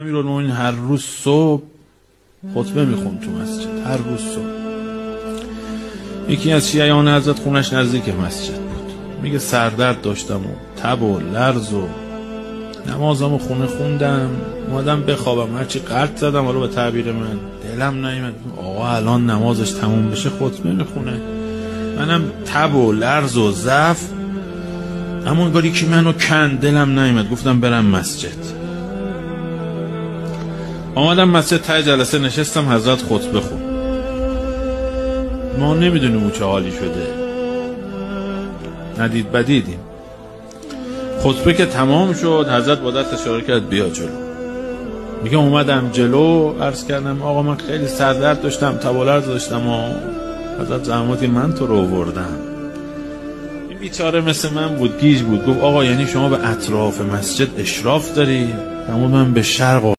امیرالمومنین هر روز صبح خطبه میخوند تو مسجد. هر روز صبح یکی از شیعیان حضرت خونش نزدیک مسجد بود. میگه سردرد داشتم و تب و لرز و نمازم و خونه خوندم، اومدم بخوابم، هرچی قرط زدم حالا به تعبیر من دلم نیامد آقا الان نمازش تموم بشه خطبه میخونه. منم تب و لرز و ضعف همون گاری که منو کند، دلم نیامد، گفتم برم مسجد. آمدم مسجد، ته جلسه نشستم، حضرت خطبه خون. ما نمیدونیم او چه حالی شده، ندید بدیدیم. خطبه که تمام شد حضرت با دست اشاره کرد بیا جلو. میگه اومدم جلو، عرض کردم آقا من خیلی سردرد داشتم، تب و لرز داشتم و حضرت زحماتی من تو رو آوردم. این بیچاره مثل من بود، گیج بود. گفت آقا یعنی شما به اطراف مسجد اشراف داری؟ فرمود من به شرق